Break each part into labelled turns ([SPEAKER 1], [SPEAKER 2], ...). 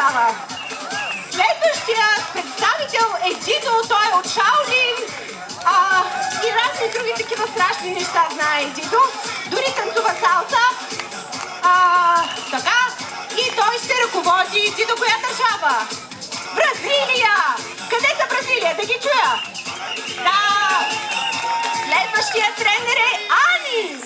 [SPEAKER 1] продължава. Следващият представител е Дидо, той е от Шаолин и разни други такива страшни неща знае Дидо. Дори танцува салса. Така. И той ще ръководи Дидо коя държава? Бразилия! Къде са Бразилия? Да ги чуя! Да! Следващия тренер е Ани!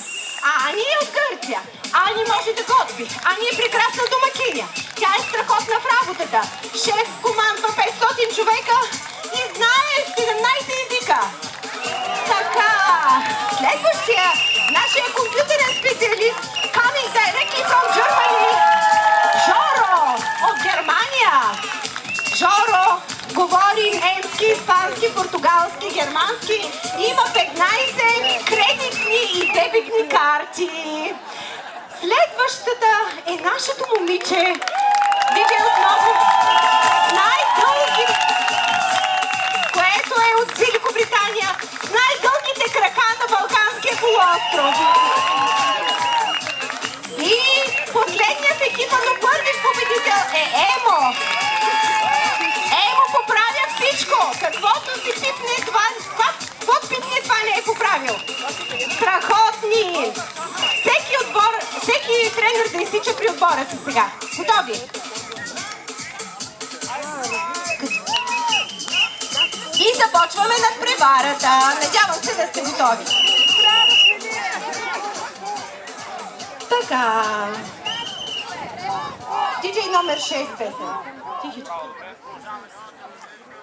[SPEAKER 1] Ани е от Гърция. Ани може да готви. Ани е прекрасна домакиня. Тя е страхотна в работата. Шеф командва 500 човека и знае 17 езика. Така, следващия, нашия компютърен специалист, coming directly from Germany, Жоро от Германия. Жоро говори немски, испански, португалски, германски. Има 15 кредитни и дебитни карти. Следващата е нашето момиче. Видя отново най-дълги, което е от Великобритания, с най-дългите крака на Балканския полуостров. И последният екипа, но първи победител е Емо. Емо поправя всичко. Каквото си пипне това, каквото пипне това не е поправил. Страхотни! Всеки тренер да изсича при отбора си сега. Готови? И започваме надпреварата. Надявам се да сте готови. Така. Диджей номер 6 песен. Тихичко.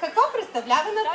[SPEAKER 1] Какво представлява надпреварата?